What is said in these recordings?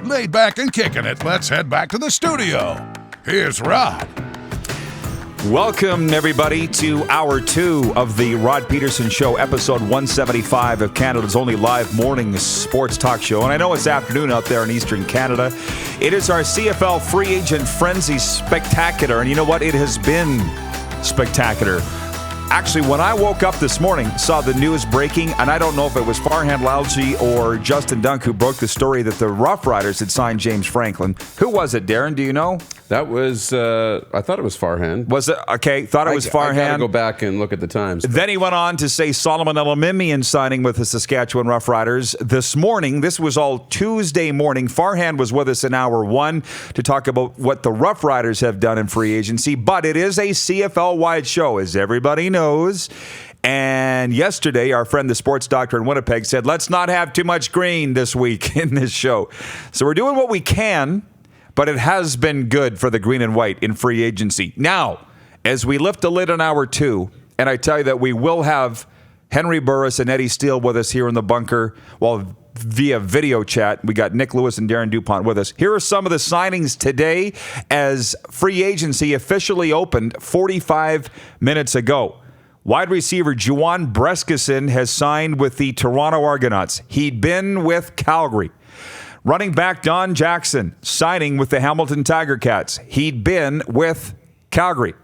Laid back and kicking it, let's head back to the studio. Here's Rod. Welcome, everybody, to Hour 2 of the Rod Pedersen Show, episode 175 of Canada's only live morning sports talk show. And I know it's afternoon out there in Eastern Canada. It is our CFL Free Agent Frenzy Spectacular. And you know what? It has been spectacular. Actually, when I woke up this morning, saw the news breaking, and I don't know if it was Farhan Lalji or Justin Dunk who broke the story that the Rough Riders had signed James Franklin. Who was it, Darren? Do you know? That was, I thought it was Farhan. Was it? Okay, thought it was Farhan. I got to go back and look at the times. Then he went on to say Solomon Elamimian signing with the Saskatchewan Rough Riders this morning. This was all Tuesday morning. Farhan was with us in Hour 1 to talk about what the Rough Riders have done in free agency, but it is a CFL-wide show, as everybody knows. And yesterday, our friend, the sports doctor in Winnipeg, said, let's not have too much green this week in this show. So we're doing what we can, but it has been good for the green and white in free agency. Now, as we lift the lid on Hour 2, and I tell you that we will have Henry Burris and Eddie Steele with us here in the bunker, well, via video chat. We got Nick Lewis and Darren DuPont with us. Here are some of the signings today as free agency officially opened 45 minutes ago. Wide receiver Juwan Brescison has signed with the Toronto Argonauts. He'd been with Calgary. Running back Don Jackson signing with the Hamilton Tiger Cats. He'd been with Calgary.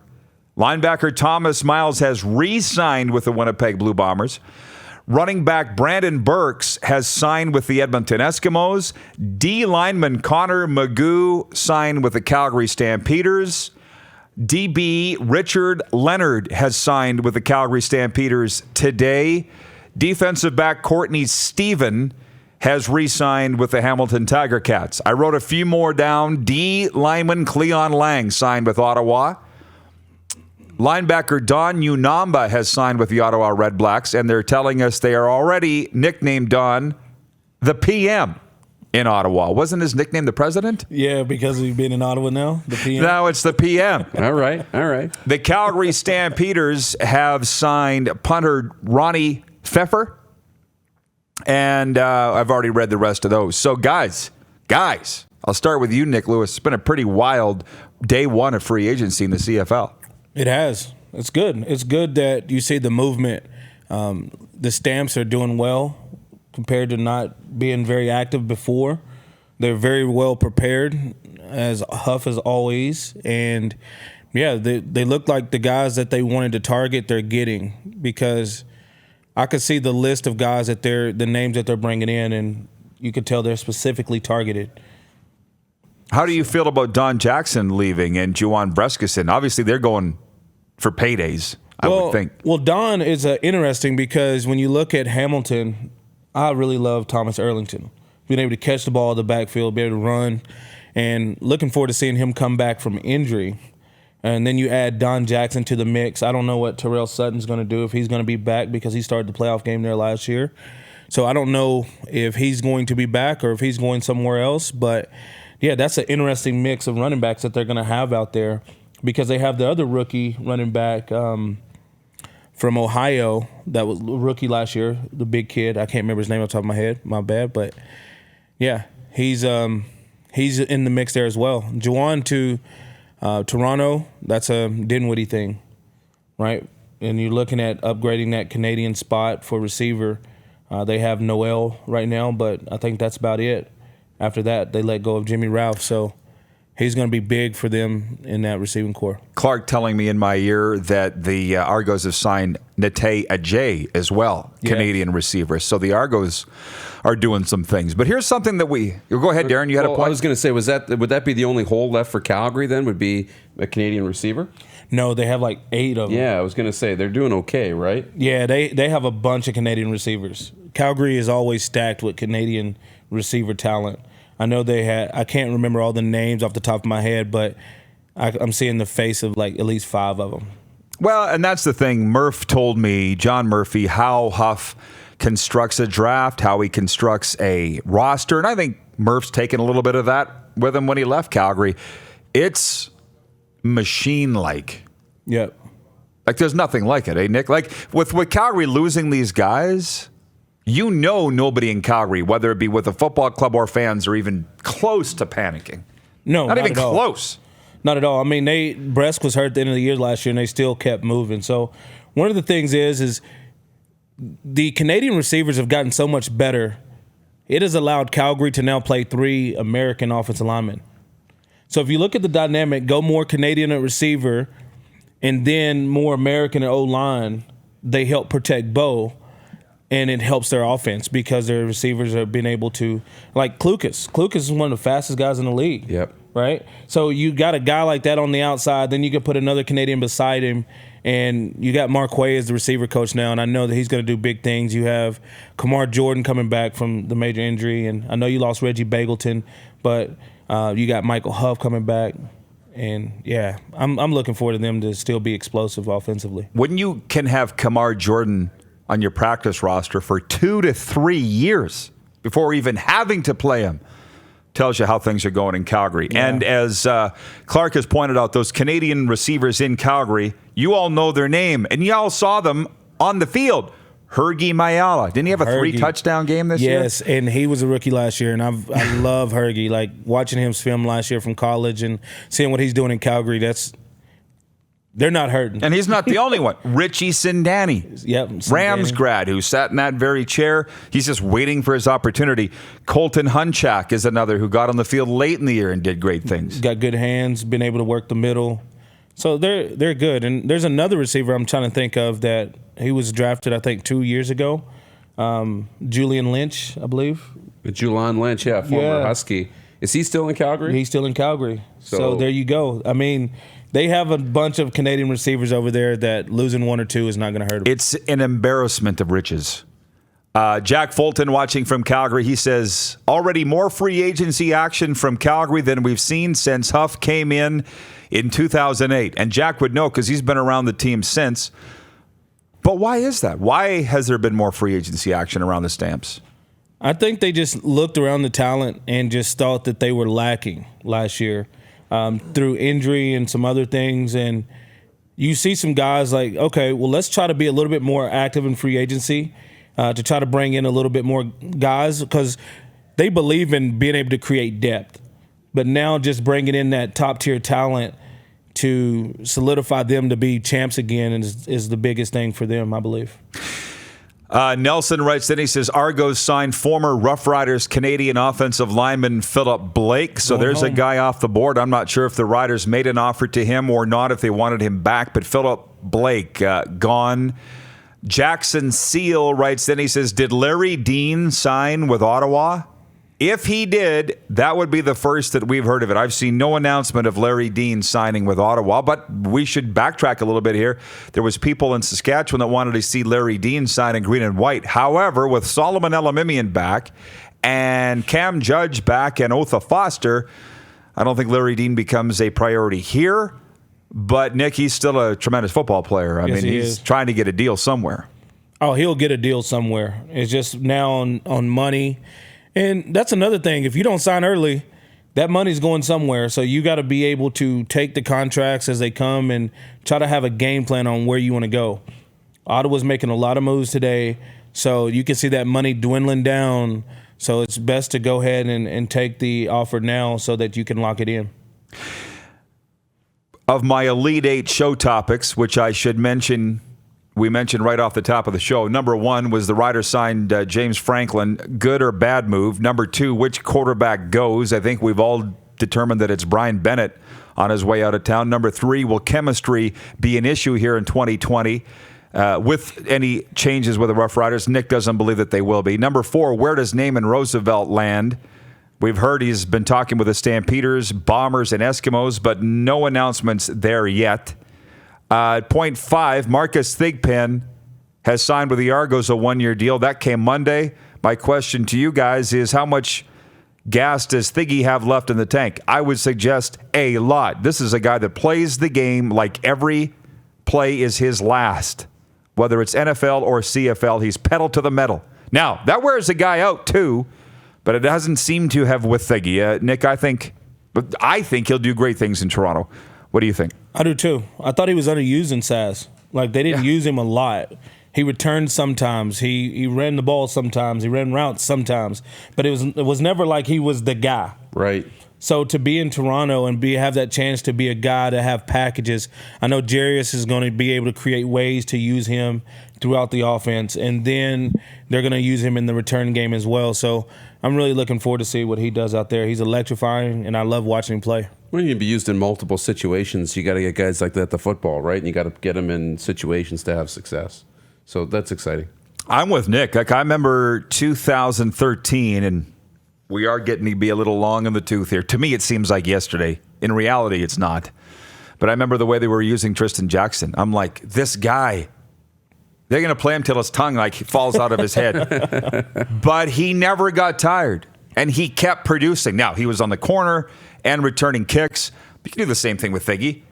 Linebacker Thomas Miles has re-signed with the Winnipeg Blue Bombers. Running back Brandon Burks has signed with the Edmonton Eskimos. D lineman Connor Magoo signed with the Calgary Stampeders. DB Richard Leonard has signed with the Calgary Stampeders today. Defensive back Courtney Stephen has re-signed with the Hamilton Tiger Cats. I wrote a few more down. D lineman Cleon Lang signed with Ottawa. Linebacker Don Unamba has signed with the Ottawa Red Blacks, and they're telling us they are already nicknamed Don the PM in Ottawa. Wasn't his nickname the President? Yeah, because he's been in Ottawa now, the PM. Now it's the PM. All right. The Calgary Stampeders have signed punter Ronnie Pfeffer, and I've already read the rest of those. So, guys, I'll start with you, Nick Lewis. It's been a pretty wild day one of free agency in the CFL. It has. It's good. It's good that you see the movement. The Stamps are doing well compared to not being very active before. They're very well prepared, as Huff as always. And, yeah, they look like the guys that they wanted to target they're getting, because I could see the list of guys that the names that they're bringing in, and you could tell they're specifically targeted. How do you feel about Don Jackson leaving and Juwan Brescison? Obviously, they're going for paydays, I would think. Well, Don is interesting because when you look at Hamilton, I really love Thomas Erlington. Being able to catch the ball in the backfield, be able to run, and looking forward to seeing him come back from injury. And then you add Don Jackson to the mix. I don't know what Terrell Sutton's going to do, if he's going to be back, because he started the playoff game there last year. So I don't know if he's going to be back or if he's going somewhere else. But, yeah, that's an interesting mix of running backs that they're going to have out there, because they have the other rookie running back from Ohio that was a rookie last year, the big kid. I can't remember his name off the top of my head. My bad. But, yeah, he's in the mix there as well. Juwan to Toronto, that's a Dinwiddie thing, right? And you're looking at upgrading that Canadian spot for receiver. They have Noel right now, but I think that's about it. After that, they let go of Jimmy Ralph, so he's going to be big for them in that receiving core. Clark telling me in my ear that the Argos have signed Nate Ajay as well, Canadian receiver. So the Argos are doing some things. But here's something that go ahead, Darren, you had a point? I was going to say, would that be the only hole left for Calgary then, would be a Canadian receiver? No, they have like 8 of them. Yeah, I was going to say, they're doing okay, right? Yeah, they have a bunch of Canadian receivers. Calgary is always stacked with Canadian receiver talent. I know I can't remember all the names off the top of my head, but I'm seeing the face of like at least 5 of them. Well, and that's the thing. Murph told me, John Murphy, how Huff constructs a draft, how he constructs a roster. And I think Murph's taken a little bit of that with him when he left Calgary. It's machine-like. Yep. Like, there's nothing like it, eh, Nick? Like, with Calgary losing these guys, You know nobody in Calgary, whether it be with a football club or fans, are even close to panicking. No, not even at all. close. Not at all. I mean, Bresk was hurt at the end of the year last year, and they still kept moving. So one of the things is the Canadian receivers have gotten so much better. It has allowed Calgary to now play 3 American offensive linemen. So if you look at the dynamic, go more Canadian at receiver and then more American at O-line, they help protect Bo, and it helps their offense because their receivers are being able to, like Klukas. Klukas is one of the fastest guys in the league. Yep. Right? So you got a guy like that on the outside, then you can put another Canadian beside him, and you got Mark Way as the receiver coach now, and I know that he's going to do big things. You have Kamar Jordan coming back from the major injury, and I know you lost Reggie Bagleton, but you got Michael Huff coming back. And, yeah, I'm looking forward to them to still be explosive offensively. When you can have Kamar Jordan on your practice roster for 2 to 3 years before even having to play him, tells you how things are going in Calgary. Yeah. And as Clark has pointed out, those Canadian receivers in Calgary, you all know their name, and you all saw them on the field. Hergy Mayala. Didn't he have a 3-touchdown game this year? Yes, and he was a rookie last year, and I love Hergy. Like, watching him film last year from college and seeing what he's doing in Calgary, they're not hurting. And he's not the only one. Richie Sindani. Yep. Rams grad who sat in that very chair. He's just waiting for his opportunity. Colton Hunchak is another who got on the field late in the year and did great things. Got good hands, been able to work the middle. So they're good. And there's another receiver I'm trying to think of that he was drafted, I think, 2 years ago. Julian Lynch, I believe. Julian Lynch, former Husky. Is he still in Calgary? He's still in Calgary. So there you go. I mean, they have a bunch of Canadian receivers over there that losing 1 or 2 is not going to hurt them. It's an embarrassment of riches. Jack Fulton watching from Calgary, he says, already more free agency action from Calgary than we've seen since Huff came in 2008. And Jack would know because he's been around the team since. But why is that? Why has there been more free agency action around the Stamps? I think they just looked around the talent and just thought that they were lacking last year through injury and some other things. And you see some guys like, okay, well, let's try to be a little bit more active in free agency to try to bring in a little bit more guys because they believe in being able to create depth. But now just bringing in that top-tier talent to solidify them to be champs again is the biggest thing for them, I believe. Nelson writes in, he says, Argos signed former Rough Riders Canadian offensive lineman Philip Blake. So there's a guy off the board. I'm not sure if the Riders made an offer to him or not, if they wanted him back, but Philip Blake gone. Jackson Seal writes in, he says, did Larry Dean sign with Ottawa? If he did, that would be the first that we've heard of it. I've seen no announcement of Larry Dean signing with Ottawa, but we should backtrack a little bit here. There was people in Saskatchewan that wanted to see Larry Dean sign in green and white. However, with Solomon Elamimian back and Cam Judge back and Otha Foster, I don't think Larry Dean becomes a priority here. But, Nick, he's still a tremendous football player. I mean, he's trying to get a deal somewhere. Oh, he'll get a deal somewhere. It's just now on money. And that's another thing. If you don't sign early, that money's going somewhere. So you got to be able to take the contracts as they come and try to have a game plan on where you want to go. Ottawa's making a lot of moves today, so you can see that money dwindling down. So it's best to go ahead and take the offer now so that you can lock it in. Of my Elite 8 show topics, which I should mention, we mentioned right off the top of the show. Number 1 was the Riders signed James Franklin. Good or bad move? Number 2, which quarterback goes? I think we've all determined that it's Brian Bennett on his way out of town. Number 3, will chemistry be an issue here in 2020 with any changes with the Rough Riders? Nick doesn't believe that they will be. Number 4, where does Naaman Roosevelt land? We've heard he's been talking with the Stampeders, Bombers, and Eskimos, but no announcements there yet. Point 5, Marcus Thigpen has signed with the Argos a 1-year deal. That came Monday. My question to you guys is, how much gas does Thiggy have left in the tank? I would suggest a lot. This is a guy that plays the game like every play is his last. Whether it's NFL or CFL, he's pedal to the metal. Now, that wears a guy out too, but it doesn't seem to have with Thiggy. Nick, I think he'll do great things in Toronto. What do you think? I do too. I thought he was underused in SAS. Like, they didn't use him a lot. He returned sometimes. He ran the ball sometimes. He ran routes sometimes. But it was never like he was the guy. Right. So to be in Toronto and have that chance to be a guy to have packages, I know Jarius is going to be able to create ways to use him throughout the offense, and then they're going to use him in the return game as well. So I'm really looking forward to see what he does out there. He's electrifying, and I love watching him play. Well, you can be used in multiple situations. You got to get guys like that to football, right? And you got to get them in situations to have success. So that's exciting. I'm with Nick. Like, I remember 2013, and we are getting to be a little long in the tooth here. To me, it seems like yesterday. In reality, it's not. But I remember the way they were using Tristan Jackson. I'm like, this guy, they're going to play him till his tongue falls out of his head. But he never got tired, and he kept producing. Now, he was on the corner and returning kicks. But you can do the same thing with Figgy.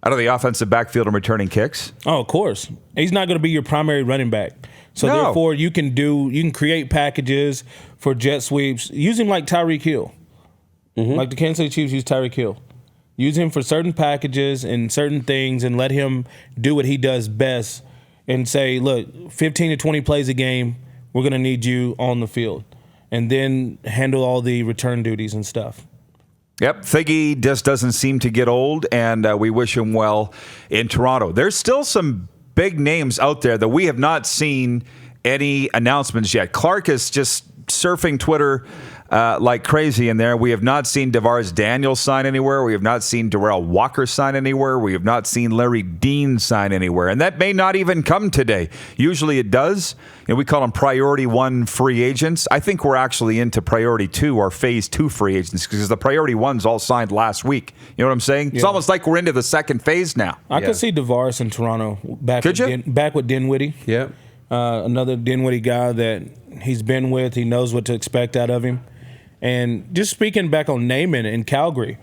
Out of the offensive backfield and returning kicks. Oh, of course. He's not going to be your primary running back. So therefore, you can create packages for jet sweeps. Use him like Tyreek Hill. Mm-hmm. Like the Kansas City Chiefs use Tyreek Hill. Use him for certain packages and certain things and let him do what he does best and say, look, 15 to 20 plays a game, we're going to need you on the field. And then handle all the return duties and stuff. Yep, Figgy just doesn't seem to get old, and we wish him well in Toronto. There's still some big names out there that we have not seen any announcements yet. Clark is just surfing Twitter like crazy in there. We have not seen DeVaris Daniels sign anywhere. We have not seen Darrell Walker sign anywhere. We have not seen Larry Dean sign anywhere. And that may not even come today. Usually it does. We call them priority 1 free agents. I think we're actually into priority 2 or phase 2 free agents because the priority 1's all signed last week. You know what I'm saying? Yeah. It's almost like we're into the second phase now. I could see DeVaris in Toronto back with Dinwiddie. Yeah. Another Dinwiddie guy that he's been with. He knows what to expect out of him. And just speaking back on Naaman in Calgary,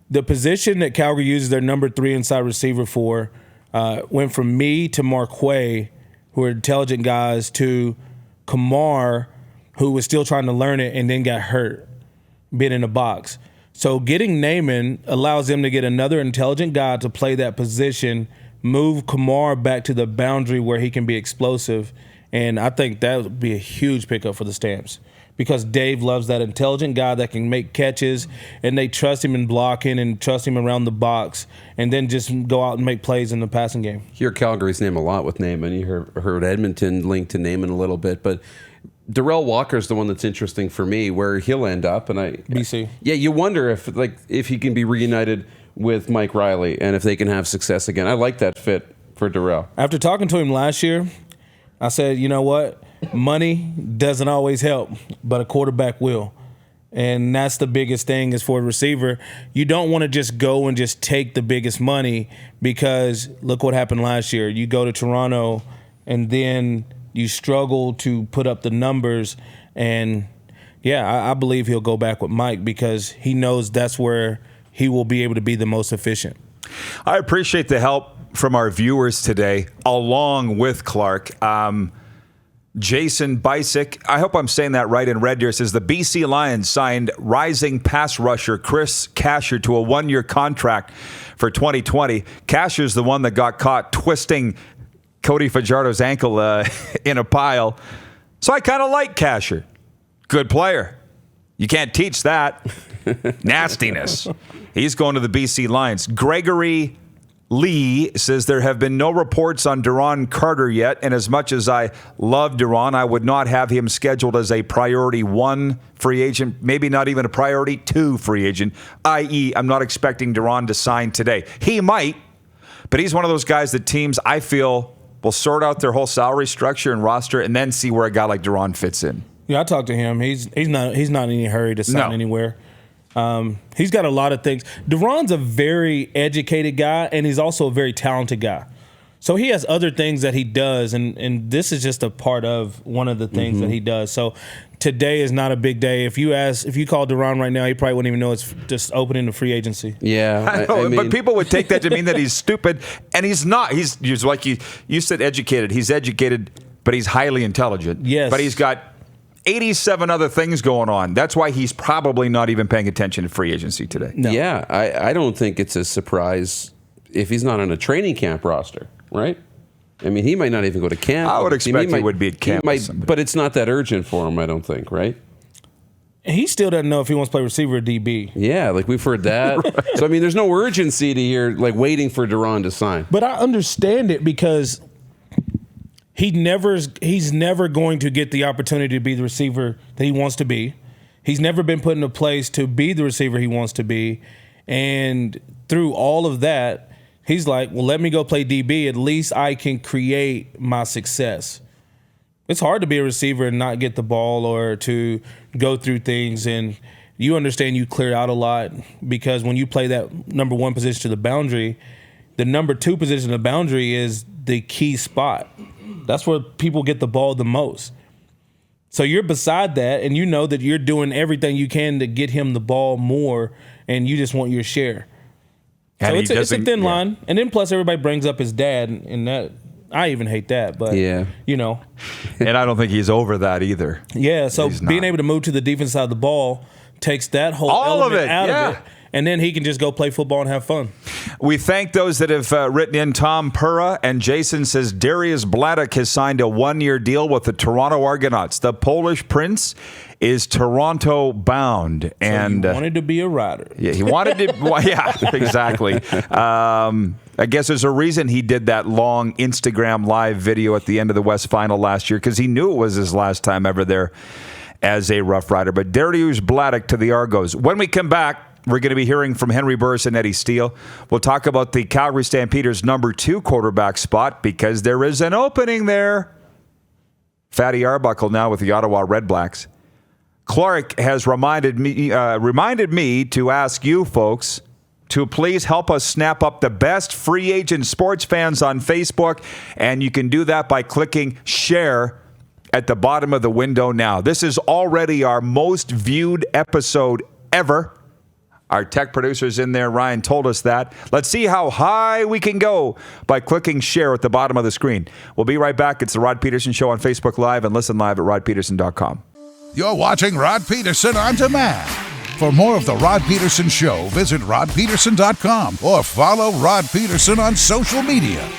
the position that Calgary uses their number 3 inside receiver for went from me to Marquay, who are intelligent guys, to Kamar, who was still trying to learn it and then got hurt, being in the box. So getting Naaman allows them to get another intelligent guy to play that position, move Kamar back to the boundary where he can be explosive. And I think that would be a huge pickup for the Stamps because Dave loves that intelligent guy that can make catches, and they trust him in blocking and trust him around the box, and then just go out and make plays in the passing game. You hear Calgary's name a lot with Naaman. You heard Edmonton linked to Naaman a little bit, but Darrell Walker's the one that's interesting for me, where he'll end up. And BC. Yeah, you wonder if he can be reunited with Mike Riley and if they can have success again. I like that fit for Darrell. After talking to him last year, I said, you know what? Money doesn't always help, but a quarterback will. And that's the biggest thing is for a receiver. You don't want to just go and just take the biggest money because look what happened last year. You go to Toronto and then you struggle to put up the numbers. And, yeah, I believe he'll go back with Mike because he knows that's where he will be able to be the most efficient. I appreciate the help from our viewers today, along with Clark. Jason Bisick, I hope I'm saying that right in Red Deer, says the BC Lions signed rising pass rusher Chris Casher to a 1-year contract for 2020. Casher's the one that got caught twisting Cody Fajardo's ankle in a pile. So I kind of like Casher. Good player. You can't teach that. Nastiness. He's going to the BC Lions. Gregory Lee says there have been no reports on Darren Carter yet, and as much as I love Darren, I would not have him scheduled as a priority 1 free agent, maybe not even a priority 2 free agent, i.e. I'm not expecting Darren to sign today. He might, but he's one of those guys that teams, I feel, will sort out their whole salary structure and roster and then see where a guy like Darren fits in. Yeah, I talked to him. He's not in any hurry to sign anywhere. He's got a lot of things. Darren's a very educated guy, and he's also a very talented guy. So he has other things that he does, and this is just a part of one of the things that he does. So today is not a big day. If you call Darren right now, he probably wouldn't even know it's just opening the free agency. Yeah, I mean, but people would take that to mean that he's stupid, and he's not. He's like you said, educated. He's educated, but he's highly intelligent. Yes, but he's got 87 other things going on. That's why he's probably not even paying attention to free agency today. No. Yeah, I don't think it's a surprise if he's not on a training camp roster, right? I mean, he might not even go to camp. I would expect he would be at camp with somebody. But it's not that urgent for him, I don't think, right? He still doesn't know if he wants to play receiver or DB. Yeah, like we've heard that. Right. So, I mean, there's no urgency to hear, like, waiting for Duran to sign. But I understand it because he's never going to get the opportunity to be the receiver that he wants to be. He's never been put in a place to be the receiver he wants to be. And through all of that, he's like, well, let me go play DB. At least I can create my success. It's hard to be a receiver and not get the ball or to go through things. And you understand you clear out a lot because when you play that number one position to the boundary, the number two position to the boundary is the key spot. That's where people get the ball the most. So you're beside that, and you know that you're doing everything you can to get him the ball more, and you just want your share. And so it's a thin line. And then plus everybody brings up his dad, and that I even hate that. But, you know. And I don't think he's over that either. Yeah, so being able to move to the defense side of the ball takes that whole element out of it. And then he can just go play football and have fun. We thank those that have written in. Tom Pura and Jason says Darius Bladdock has signed a 1-year deal with the Toronto Argonauts. The Polish prince is Toronto bound. And he wanted to be a rider. Yeah, he wanted to. Well, yeah, exactly. I guess there's a reason he did that long Instagram live video at the end of the West Final last year because he knew it was his last time ever there as a Rough Rider. But Darius Bladdock to the Argos. When we come back, we're going to be hearing from Henry Burris and Eddie Steele. We'll talk about the Calgary Stampeders' number 2 quarterback spot because there is an opening there. Fatty Arbuckle now with the Ottawa Redblacks. Clark has reminded me to ask you folks to please help us snap up the best free agent sports fans on Facebook, and you can do that by clicking share at the bottom of the window now. This is already our most viewed episode ever. Our tech producer's in there. Ryan told us that. Let's see how high we can go by clicking share at the bottom of the screen. We'll be right back. It's the Rod Pedersen Show on Facebook Live and listen live at rodpedersen.com. You're watching Rod Pedersen On Demand. For more of the Rod Pedersen Show, visit rodpedersen.com or follow Rod Pedersen on social media.